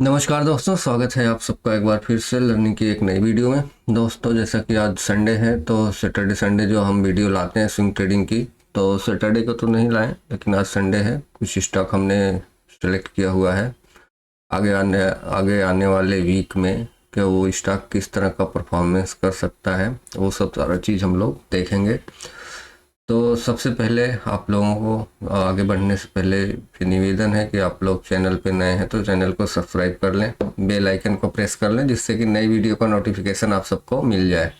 नमस्कार दोस्तों, स्वागत है आप सबका एक बार फिर से लर्निंग की एक नई वीडियो में। दोस्तों, जैसा कि आज संडे है तो सैटरडे संडे जो हम वीडियो लाते हैं स्विंग ट्रेडिंग की, तो सैटरडे को तो नहीं लाएं, लेकिन आज संडे है, कुछ स्टॉक हमने सेलेक्ट किया हुआ है आगे आने वाले वीक में कि वो स्टॉक किस तरह का परफॉर्मेंस कर सकता है, वो सब सारा चीज़ हम लोग देखेंगे। तो सबसे पहले आप लोगों को आगे बढ़ने से पहले ये निवेदन है कि आप लोग चैनल पे नए हैं तो चैनल को सब्सक्राइब कर लें, बेल आइकन को प्रेस कर लें, जिससे कि नई वीडियो का नोटिफिकेशन आप सबको मिल जाए।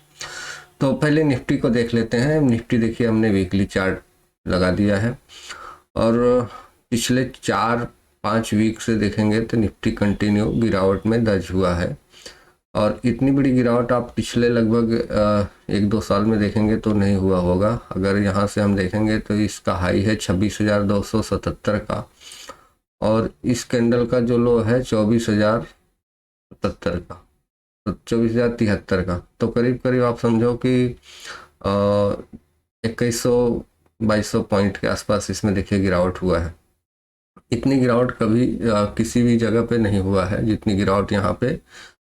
तो पहले निफ्टी को देख लेते हैं। निफ्टी देखिए, हमने वीकली चार्ट लगा दिया है और पिछले 4-5 वीक से देखेंगे तो निफ्टी कंटिन्यू गिरावट में दर्ज हुआ है। और इतनी बड़ी गिरावट आप पिछले लगभग 1-2 साल में देखेंगे तो नहीं हुआ होगा। अगर यहाँ से हम देखेंगे तो इसका हाई है 26,277 का और इस कैंडल का जो लो है 24,077 का, तो 24,073 का। तो करीब करीब आप समझो कि 2100-2200 पॉइंट के आसपास इसमें देखिए गिरावट हुआ है। इतनी गिरावट कभी किसी भी जगह पे नहीं हुआ है जितनी गिरावट यहाँ पे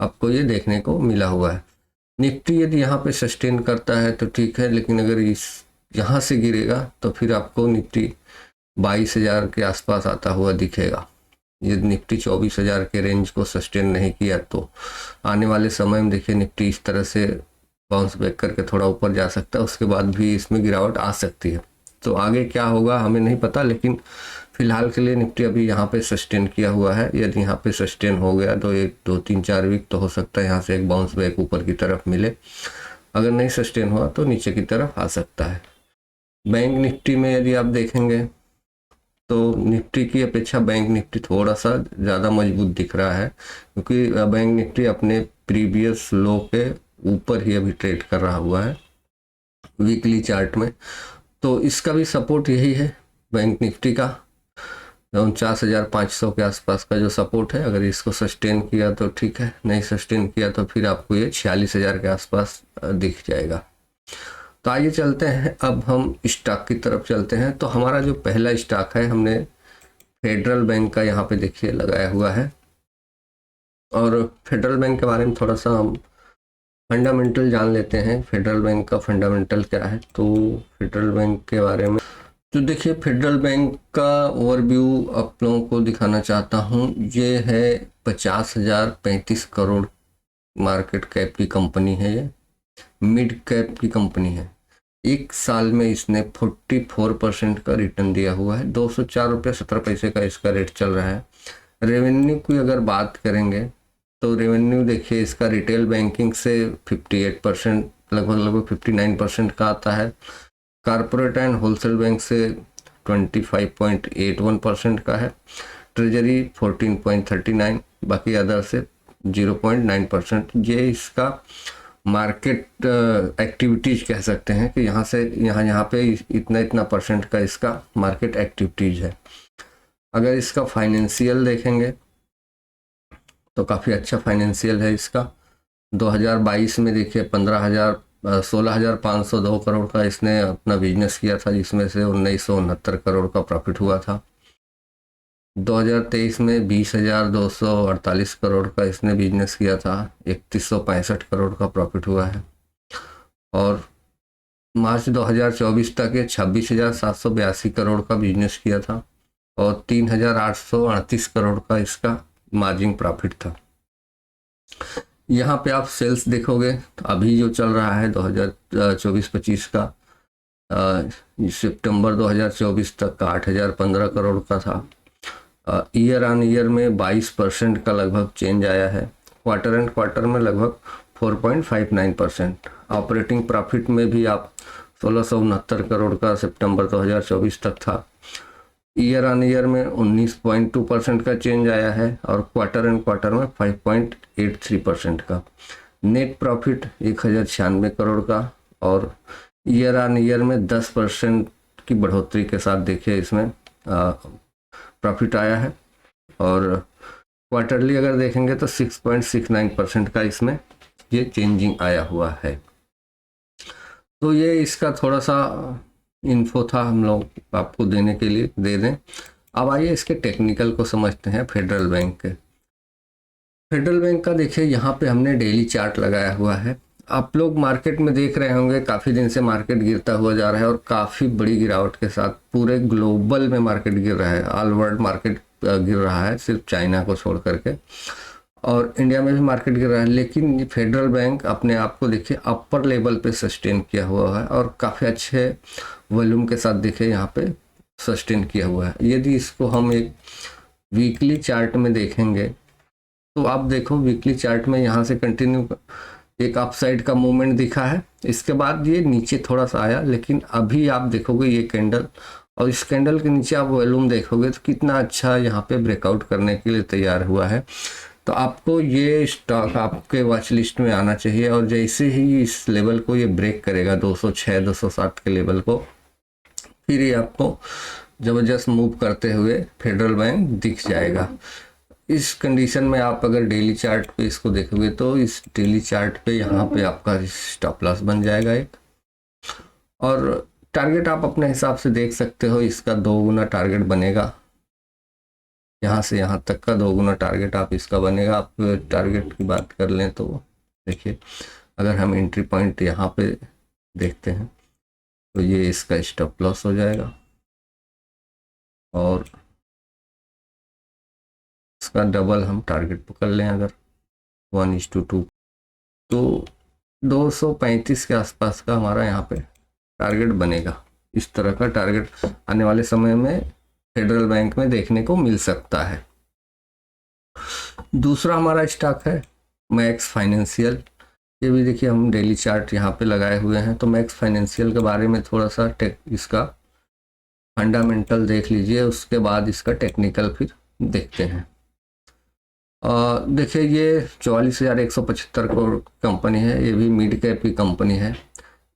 आपको ये देखने को मिला हुआ है। निफ्टी यदि यहाँ पे सस्टेन करता है तो ठीक है, लेकिन अगर इस यहाँ से गिरेगा तो फिर आपको निफ्टी 22,000 के आसपास आता हुआ दिखेगा। यदि निफ्टी 24,000 के रेंज को सस्टेन नहीं किया तो आने वाले समय में देखिए निफ्टी इस तरह से बाउंस बैक करके थोड़ा ऊपर जा सकता है, उसके बाद भी इसमें गिरावट आ सकती है। तो आगे क्या होगा हमें नहीं पता, लेकिन फिलहाल के लिए निफ्टी अभी यहाँ पे सस्टेन किया हुआ है। यदि यहाँ पे सस्टेन हो गया तो 1-2-3-4 वीक तो हो सकता है यहाँ से एक बाउंस बैक ऊपर की तरफ मिले। अगर नहीं सस्टेन हुआ तो नीचे की तरफ आ सकता है। बैंक निफ्टी में यदि आप देखेंगे तो निफ्टी की अपेक्षा बैंक निफ्टी थोड़ा सा ज़्यादा मजबूत दिख रहा है, क्योंकि बैंक निफ्टी अपने प्रीवियस लो के ऊपर ही अभी ट्रेड कर रहा हुआ है वीकली चार्ट में। तो इसका भी सपोर्ट यही है बैंक निफ्टी का, 49,500 के आसपास का जो सपोर्ट है। अगर इसको सस्टेन किया तो ठीक है, नहीं सस्टेन किया तो फिर आपको ये 46,000 के आसपास दिख जाएगा। तो आइए चलते हैं, अब हम स्टॉक की तरफ चलते हैं। तो हमारा जो पहला स्टॉक है, हमने फेडरल बैंक का यहाँ पे देखिए लगाया हुआ है। और फेडरल बैंक के बारे में थोड़ा सा हम फंडामेंटल जान लेते हैं। फेडरल बैंक का फंडामेंटल क्या है, तो फेडरल बैंक के बारे में तो देखिए, फेडरल बैंक का ओवरव्यू आप लोगों को दिखाना चाहता हूँ। ये है 50,035 करोड़ मार्केट कैप की कंपनी है। ये मिड कैप की कंपनी है। एक साल में इसने 44% का रिटर्न दिया हुआ है। 204 रुपये 17 पैसे का इसका रेट चल रहा है। रेवेन्यू की अगर बात करेंगे तो रेवेन्यू देखिए इसका रिटेल बैंकिंग से 58%, लगभग 59% का आता है। कॉर्पोरेट एंड होलसेल बैंक से 25.81% का है। ट्रेजरी 14.39, बाकी अदर से 0.9%। ये इसका मार्केट एक्टिविटीज कह सकते हैं कि यहाँ से यहाँ पे इतना परसेंट का इसका मार्केट एक्टिविटीज है। अगर इसका फाइनेंशियल देखेंगे तो काफ़ी अच्छा फाइनेंशियल है इसका। 2022 में देखिए 16,502 करोड़ का इसने अपना बिजनेस किया था, जिसमें से 1,969 करोड़ का प्रॉफिट हुआ था। 2023 में 20,248 करोड़ का इसने बिजनेस किया था, 3,165 करोड़ का प्रॉफिट हुआ है। और मार्च 2024 तक ये 26,782 करोड़ का बिजनेस किया था और 3,838 करोड़ का इसका मार्जिन प्रॉफिट था। यहाँ पे आप सेल्स देखोगे तो अभी जो चल रहा है 2024-25 का, सितंबर 2024 तक का 8,015 करोड़ का था। ईयर ऑन ईयर में 22% का लगभग चेंज आया है। क्वार्टर एंड क्वार्टर में लगभग 4.59%। ऑपरेटिंग प्रॉफिट में भी आप 1,669 करोड़ का सितंबर 2024 तक था। ईयर ऑन ईयर में 19.2% का चेंज आया है और क्वार्टर एंड क्वार्टर में 5.83% का। नेट प्रॉफिट 1,096 करोड़ का और ईयर ऑन ईयर में 10% की बढ़ोतरी के साथ देखिए इसमें प्रॉफिट आया है। और क्वार्टरली अगर देखेंगे तो 6.69% का इसमें ये चेंजिंग आया हुआ है। तो ये इसका थोड़ा सा इन्फो था, हम लोग आपको देने के लिए दे दें। अब आइए इसके टेक्निकल को समझते हैं फेडरल बैंक के। फेडरल बैंक का देखिए यहाँ पे हमने डेली चार्ट लगाया हुआ है। आप लोग मार्केट में देख रहे होंगे काफ़ी दिन से मार्केट गिरता हुआ जा रहा है और काफ़ी बड़ी गिरावट के साथ पूरे ग्लोबल में मार्केट गिर रहा है, ऑल वर्ल्ड मार्केट गिर रहा है, सिर्फ चाइना को छोड़ करके, और इंडिया में भी मार्केट गिर रहा है। लेकिन फेडरल बैंक अपने आप को देखिए अपर लेवल पे सस्टेन किया हुआ है और काफ़ी अच्छे वॉल्यूम के साथ देखिए यहाँ पे सस्टेन किया हुआ है। यदि इसको हम एक वीकली चार्ट में देखेंगे तो आप देखो वीकली चार्ट में यहाँ से कंटिन्यू एक अपसाइड का मूवमेंट दिखा है, इसके बाद ये नीचे थोड़ा सा आया, लेकिन अभी आप देखोगे ये कैंडल और इस कैंडल के नीचे आप वॉल्यूम देखोगे तो कितना अच्छा यहाँ पे ब्रेकआउट करने के लिए तैयार हुआ है। तो आपको ये स्टॉक आपके वॉच लिस्ट में आना चाहिए और जैसे ही इस लेवल को ये ब्रेक करेगा 206 260 के लेवल को, फिर ये आपको ज़बरदस्त मूव करते हुए फेडरल बैंक दिख जाएगा। इस कंडीशन में आप अगर डेली चार्ट पे इसको देखोगे तो इस डेली चार्ट पे यहाँ पे आपका स्टॉप लॉस बन जाएगा एक, और टारगेट आप अपने हिसाब से देख सकते हो। इसका 2 गुना टारगेट बनेगा, यहाँ से यहाँ तक का 2 गुना टारगेट आप इसका बनेगा। आप टारगेट की बात कर लें तो देखिए अगर हम एंट्री पॉइंट यहाँ पे देखते हैं तो ये इसका स्टॉप लॉस हो जाएगा और इसका डबल हम टारगेट पकड़ लें अगर 1:2 तो 235 के आसपास का हमारा यहाँ पे टारगेट बनेगा। इस तरह का टारगेट आने वाले समय में फेडरल बैंक में देखने को मिल सकता है। दूसरा हमारा स्टॉक है मैक्स फाइनेंशियल। ये भी देखिए हम डेली चार्ट यहाँ पे लगाए हुए हैं, तो मैक्स फाइनेंशियल के बारे में थोड़ा सा इसका फंडामेंटल देख लीजिए, उसके बाद इसका टेक्निकल फिर देखते हैं। देखिए ये 44,175 करोड़ कंपनी है, ये भी मिड कैप की कंपनी है।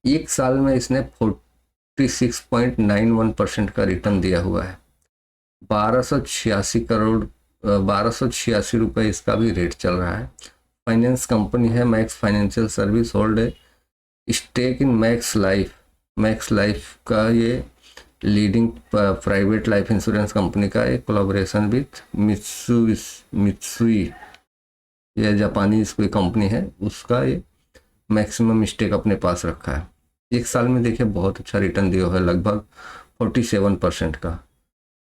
एक साल में इसने 46.91% का रिटर्न दिया हुआ है। 1286 रुपये इसका भी रेट चल रहा है। फाइनेंस कंपनी है Max Financial Service, hold a stake in Max Life. Max Life का ये leading private life insurance company का एक कोलैबोरेशन विथ मित्सुई, ये जापानीज कोई कंपनी है, उसका ये मैक्सिमम स्टेक अपने पास रखा है। एक साल में देखिए बहुत अच्छा रिटर्न दिया है, लगभग 47% का।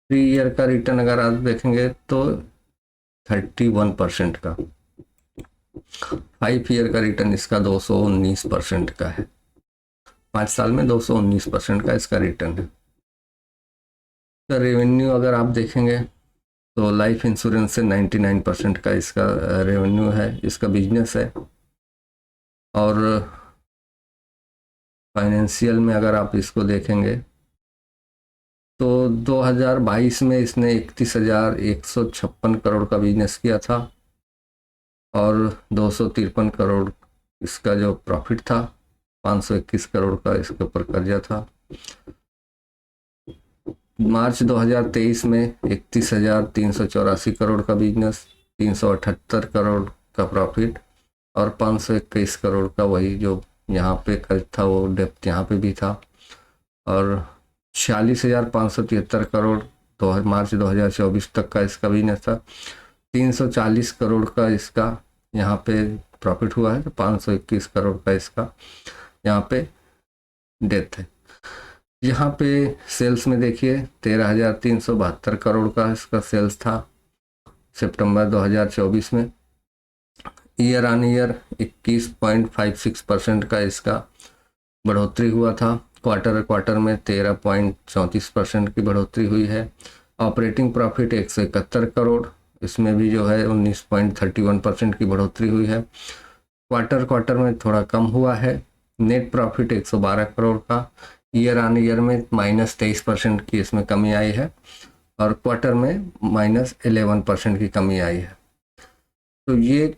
3 ईयर का रिटर्न अगर आप देखेंगे तो 31% का। 5 ईयर का रिटर्न इसका 219% का है। 5 साल में 219% का इसका रिटर्न है। तो रेवेन्यू अगर आप देखेंगे तो लाइफ इंश्योरेंस से 99% का इसका रेवेन्यू है, इसका बिजनेस है। और फाइनेंशियल में अगर आप इसको देखेंगे तो 2022 में इसने 31,156 करोड़ का बिजनेस किया था और 253 करोड़ इसका जो प्रॉफिट था, 521 करोड़ का इसके ऊपर कर्जा था। मार्च 2023 में 31,384 करोड़ का बिजनेस, 378 करोड़ का प्रॉफिट और 521 करोड़ का वही जो यहाँ पे कर्ज था, वो डेप्थ यहाँ पे भी था। और 46,573 करोड़ तो मार्च 2024 तक का इसका बिजनेस था। 340 करोड़ का इसका यहाँ पे प्रॉफिट हुआ है, तो 521 करोड़ का इसका यहाँ पे डेथ है। यहाँ पे सेल्स में देखिए 13,372 करोड़ का इसका सेल्स था सितंबर 2024 में। ईयर ऑन ईयर 21.56% का इसका बढ़ोतरी हुआ था। क्वार्टर में 13.34% की बढ़ोतरी हुई है। ऑपरेटिंग प्रॉफिट 171 करोड़, इसमें भी जो है 19.31% की बढ़ोतरी हुई है। क्वार्टर में थोड़ा कम हुआ है। नेट प्रॉफिट 112 करोड़ का, ईयर ऑन ईयर में -23% की इसमें कमी आई है और क्वार्टर में -11% की कमी आई है। तो ये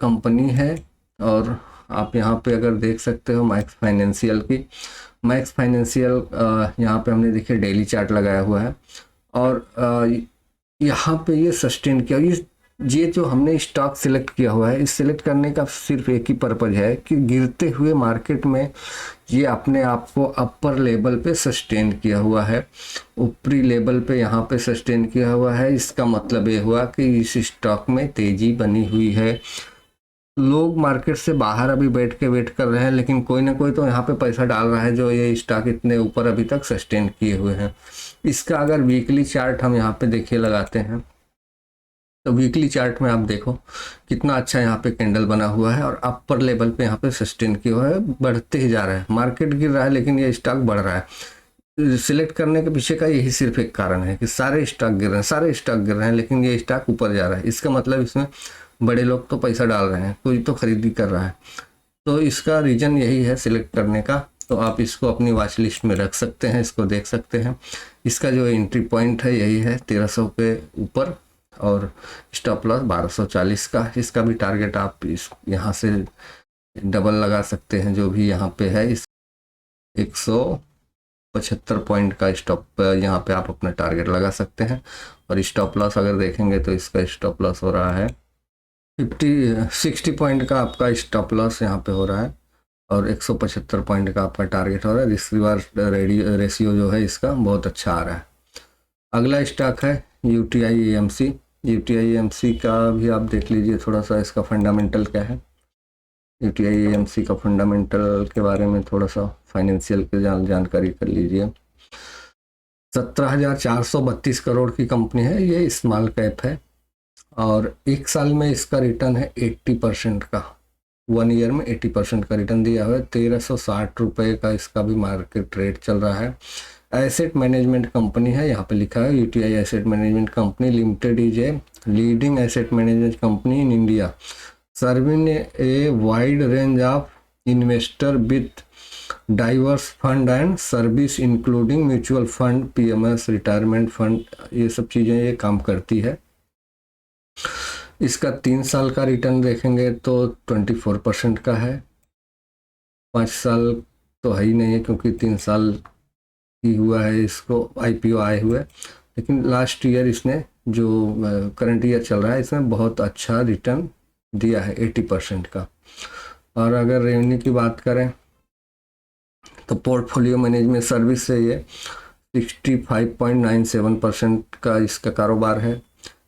कंपनी है। और आप यहाँ पे अगर देख सकते हो मैक्स फाइनेंशियल की, मैक्स फाइनेंशियल यहाँ पे हमने देखिए डेली चार्ट लगाया हुआ है और यहाँ पे ये सस्टेन किया। ये ये जो हमने स्टॉक सिलेक्ट किया हुआ है, इस सिलेक्ट करने का सिर्फ एक ही पर्पज है कि गिरते हुए मार्केट में ये अपने आप को अपर लेवल पे सस्टेन किया हुआ है, ऊपरी लेवल पे यहाँ पे सस्टेन किया हुआ है। इसका मतलब ये हुआ कि इस स्टॉक में तेजी बनी हुई है। लोग मार्केट से बाहर अभी बैठ के वेट कर रहे हैं, लेकिन कोई ना कोई तो यहाँ पे पैसा डाल रहा है जो ये स्टॉक इतने ऊपर अभी तक सस्टेन किए हुए हैं। इसका अगर वीकली चार्ट हम यहाँ पे देखिए लगाते हैं, तो वीकली चार्ट में आप देखो कितना अच्छा यहाँ पे कैंडल बना हुआ है और अपर लेवल पे यहाँ पे सस्टेन किया हुआ है, बढ़ते ही जा रहा है। मार्केट गिर रहा है लेकिन ये स्टॉक बढ़ रहा है। सिलेक्ट करने के पीछे का यही सिर्फ एक कारण है कि सारे स्टॉक गिर रहे हैं, सारे स्टॉक गिर रहे हैं, लेकिन ये स्टॉक ऊपर जा रहा है। इसका मतलब इसमें बड़े लोग तो पैसा डाल रहे हैं, कोई तो खरीदी कर रहा है। तो इसका रीजन यही है सिलेक्ट करने का। तो आप इसको अपनी वॉच लिस्ट में रख सकते हैं, इसको देख सकते हैं। इसका जो एंट्री पॉइंट है यही है 1300 के ऊपर, और स्टॉप लॉस 1240 का। इसका भी टारगेट आप इस यहाँ से डबल लगा सकते हैं, जो भी यहाँ पे है। इस 175 पॉइंट का स्टॉप यहाँ पे आप अपना टारगेट लगा सकते हैं। और स्टॉप लॉस अगर देखेंगे तो इसका स्टॉप लॉस हो रहा है 60 पॉइंट का आपका स्टॉप लॉस यहाँ पे हो रहा है, और 175 पॉइंट का आपका टारगेट हो रहा है। रिस्क रिवार्ड रेशियो जो है इसका बहुत अच्छा आ रहा है। अगला स्टॉक है यूटीआई एएमसी। यूटीआई एएमसी का भी आप देख लीजिए थोड़ा सा, इसका फंडामेंटल क्या है। यूटीआई एएमसी का फंडामेंटल के बारे में थोड़ा सा फाइनेंशियल की जानकारी कर लीजिए। 17,432 करोड़ की कंपनी है, ये स्मॉल कैप है, और एक साल में इसका रिटर्न है 80% का। 1 ईयर में 80% का रिटर्न दिया हुआ है। 1360 रुपये का इसका भी मार्केट रेट चल रहा है। एसेट मैनेजमेंट कंपनी है, यहाँ पे लिखा है UTI asset management company limited is a leading asset management company in India serving a wide range of investor with diverse fund and service including mutual fund, PMS, retirement fund, ये सब चीज़ें ये काम करती है। इसका 3 साल का रिटर्न देखेंगे तो 24% का है। 5 साल तो है ही नहीं है क्योंकि 3 साल ही हुआ है इसको आईपीओ आए हुए, लेकिन लास्ट ईयर इसने जो करंट ईयर चल रहा है इसमें बहुत अच्छा रिटर्न दिया है 80% का। और अगर रेवेन्यू की बात करें तो पोर्टफोलियो मैनेजमेंट सर्विस से ये 65.97% का इसका कारोबार है।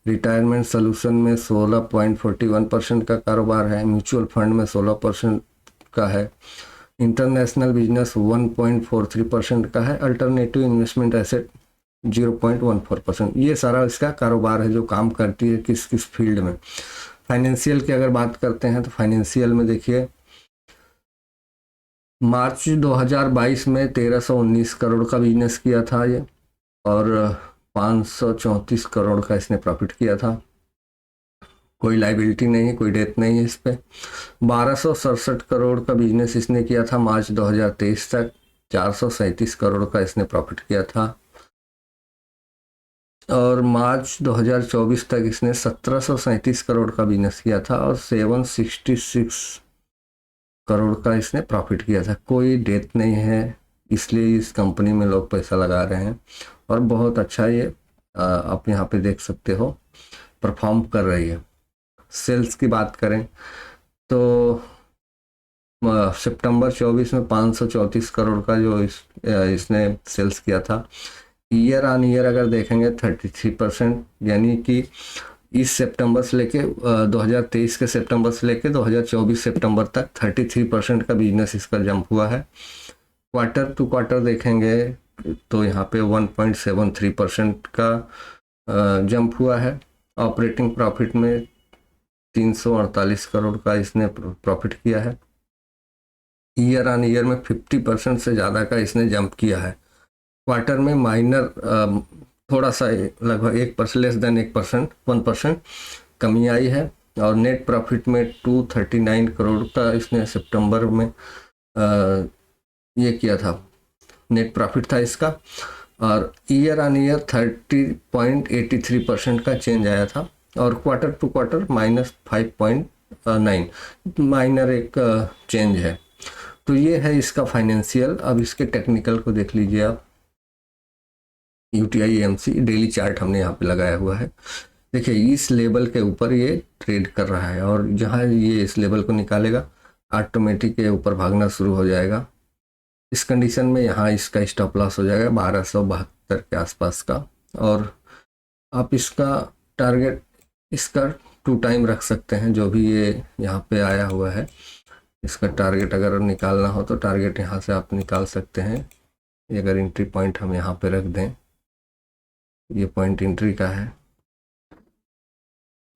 रिटायरमेंट सोल्यूशन में 16.41% का कारोबार है। म्यूचुअल फंड में 16% का है। इंटरनेशनल बिजनेस 1.43% का है। Alternative investment asset 0.14%। ये सारा इसका कारोबार है जो काम करती है किस किस फील्ड में। फाइनेंशियल की अगर बात करते हैं तो फाइनेंशियल में देखिए मार्च 2022 में 1319 करोड़ का बिजनेस किया था ये, और 534 करोड़ का इसने प्रॉफिट किया था। कोई लाइबिलिटी नहीं है, कोई डेट नहीं है इस पे। 1267 करोड़ का बिजनेस इसने किया था मार्च 2023 तक। 437 करोड़ का इसने प्रॉफिट किया था, और मार्च 2024 तक इसने 1737 करोड़ का बिजनेस किया था और 766 करोड़ का इसने प्रॉफिट किया था। कोई डेट नहीं है, इसलिए इस कंपनी में लोग पैसा लगा रहे हैं, और बहुत अच्छा ये आप यहाँ पे देख सकते हो परफॉर्म कर रही है। सेल्स की बात करें तो सितंबर 24 में 534 करोड़ का जो इसने सेल्स किया था। ईयर ऑन ईयर अगर देखेंगे 33%, यानी कि इस सितंबर से लेके 2023 के सितंबर से लेके 2024 सितंबर तक 33% का बिजनेस इसका जंप हुआ है। क्वार्टर टू क्वार्टर देखेंगे तो यहाँ पे 1.73% का जंप हुआ है। ऑपरेटिंग प्रॉफिट में 348 करोड़ का इसने प्रॉफिट किया है। ईयर ऑन ईयर में 50% से ज़्यादा का इसने जंप किया है। क्वार्टर में माइनर थोड़ा सा लगभग 1% लेस देन 1% कमी आई है, और नेट प्रॉफिट में 239 करोड़ का इसने सितंबर में ये किया था, नेट प्रॉफिट था इसका। और ईयर ऑन ईयर 30.83% का चेंज आया था, और क्वार्टर टू क्वार्टर -5.9 माइनर एक चेंज है। तो ये है इसका फाइनेंशियल। अब इसके टेक्निकल को देख लीजिए आप। यूटीआई एएमसी डेली चार्ट हमने यहाँ पे लगाया हुआ है। देखिए इस लेवल के ऊपर ये ट्रेड कर रहा है और जहाँ ये इस लेवल को निकालेगा ऑटोमेटिक के ऊपर भागना शुरू हो जाएगा। इस कंडीशन में यहाँ इसका स्टॉप लॉस हो जाएगा 1272 के आसपास का, और आप इसका टारगेट इसका 2 टाइम रख सकते हैं। जो भी ये यहाँ पे आया हुआ है इसका टारगेट अगर निकालना हो तो टारगेट यहाँ से आप निकाल सकते हैं। अगर एंट्री पॉइंट हम यहाँ पे रख दें, ये पॉइंट एंट्री का है,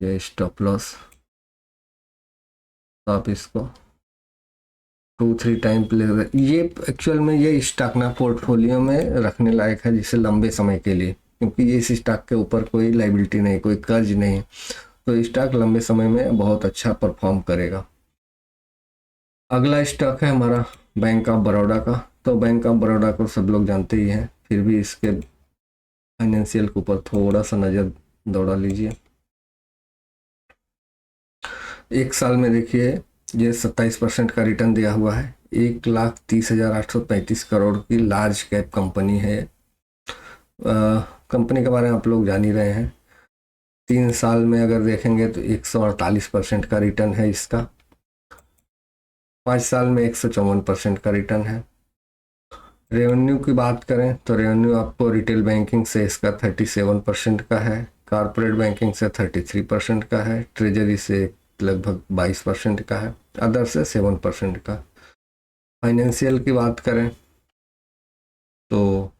ये स्टॉप लॉस, तो आप इसको 2-3 टाइम पे ले। ये एक्चुअल में ये स्टॉक ना पोर्टफोलियो में रखने लायक है जिसे लंबे समय के लिए, क्योंकि ये इस स्टॉक के ऊपर कोई लाइबिलिटी नहीं, कोई कर्ज नहीं, तो स्टॉक लंबे समय में बहुत अच्छा परफॉर्म करेगा। अगला स्टॉक है हमारा बैंक ऑफ बड़ौदा का। तो बैंक ऑफ बड़ौदा को सब लोग जानते ही हैं, फिर भी इसके फाइनेंशियल के ऊपर थोड़ा सा नज़र दौड़ा लीजिए। एक साल में देखिए ये 27% का रिटर्न दिया हुआ है। 1,30,835 करोड़ की लार्ज कैप कंपनी है। कंपनी के बारे में आप लोग जान ही रहे हैं। 3 साल में अगर देखेंगे तो 148% का रिटर्न है इसका। 5 साल में 154% का रिटर्न है। रेवेन्यू की बात करें तो रेवेन्यू आपको रिटेल बैंकिंग से इसका 37% का है, कॉर्पोरेट बैंकिंग से 33% का है, ट्रेजरी से लगभग 22% का है, अदर से 7% का। फाइनेंशियल की बात करें तो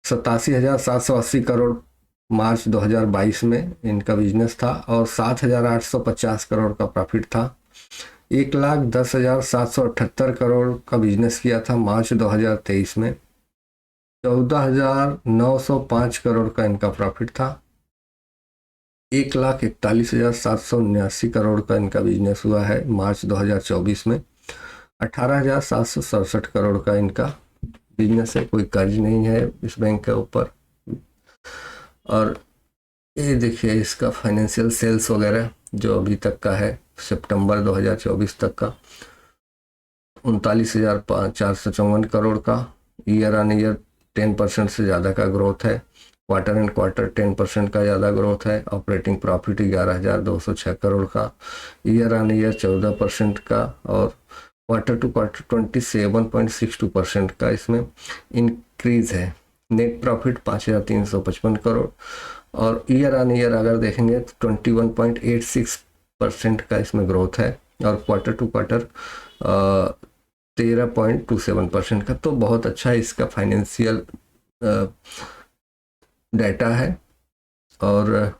87,780 करोड़ मार्च 2022 में इनका बिजनेस था और 7,850 करोड़ का प्रॉफिट था। 1,10,778 करोड़ का बिजनेस किया था मार्च 2023 में। 14,905 करोड़ का इनका प्रॉफिट था। 1,41,779 करोड़ का इनका बिजनेस हुआ है मार्च 2024 में। 18,767 करोड़ का इनका बिजनेस है, कोई कर्ज नहीं है इस बैंक के ऊपर। और ये देखिए इसका फाइनेंशियल सेल्स वगैरह जो अभी तक का है सितंबर 2024 तक का 39,454 करोड़ का। ईयर ऑन ईयर 10% से ज़्यादा का ग्रोथ है। क्वार्टर एंड क्वार्टर 10% का ज़्यादा ग्रोथ है। ऑपरेटिंग प्रॉफिट 11,206 करोड़ का, ईयर ऑन ईयर 14% का, और क्वार्टर टू क्वार्टर 27.62% का इसमें इंक्रीज है। नेट प्रॉफिट 5,355 करोड़ और ईयर ऑन ईयर अगर देखेंगे तो 21.86% का इसमें ग्रोथ है, और क्वार्टर टू क्वार्टर 13.27% का। तो बहुत अच्छा इसका फाइनेंशियल डाटा है। और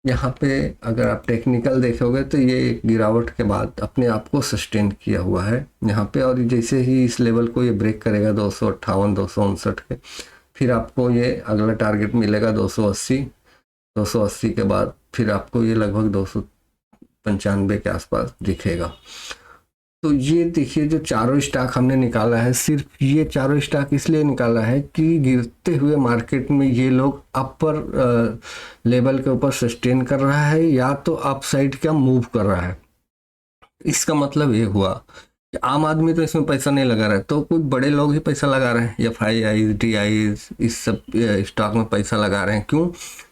यहाँ पे अगर आप टेक्निकल देखोगे तो ये गिरावट के बाद अपने आप को सस्टेन किया हुआ है यहाँ पे, और जैसे ही इस लेवल को ये ब्रेक करेगा 258 259 के, फिर आपको ये अगला टारगेट मिलेगा 280 के बाद फिर आपको ये लगभग 295 के आसपास दिखेगा। तो ये देखिए जो चारों स्टॉक हमने निकाला है, सिर्फ ये चारों स्टॉक इसलिए निकाला है कि गिरते हुए मार्केट में ये लोग अपर लेवल के ऊपर सस्टेन कर रहा है या तो अप साइड का मूव कर रहा है। इसका ये हुआ कि आम आदमी तो इसमें पैसा नहीं लगा रहा है, तो कुछ बड़े लोग ही पैसा लगा रहे हैं। FIIs DIs इस सब स्टॉक में पैसा लगा रहे हैं। क्यों?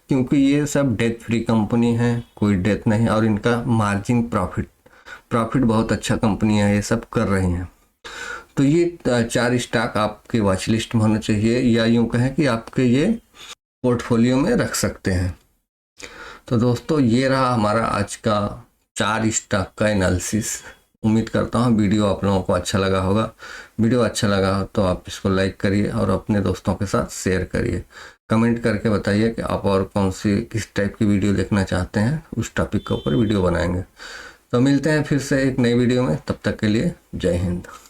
क्योंकि ये सब डेथ फ्री कंपनी है, कोई डेथ नहीं, और इनका मार्जिन प्रॉफिट बहुत अच्छा कंपनी है, ये सब कर रही हैं। तो ये 4 स्टॉक आपके वॉच लिस्ट में होना चाहिए, या यूँ कहें कि आपके ये पोर्टफोलियो में रख सकते हैं। तो दोस्तों ये रहा हमारा आज का 4 स्टॉक का एनालिसिस। उम्मीद करता हूँ वीडियो आप लोगों को अच्छा लगा होगा। वीडियो अच्छा लगा हो तो आप इसको लाइक करिए और अपने दोस्तों के साथ शेयर करिए। कमेंट करके बताइए कि आप और किस टाइप की वीडियो देखना चाहते हैं, उस टॉपिक के ऊपर वीडियो बनाएंगे। तो मिलते हैं फिर से एक नई वीडियो में, तब तक के लिए जय हिंद।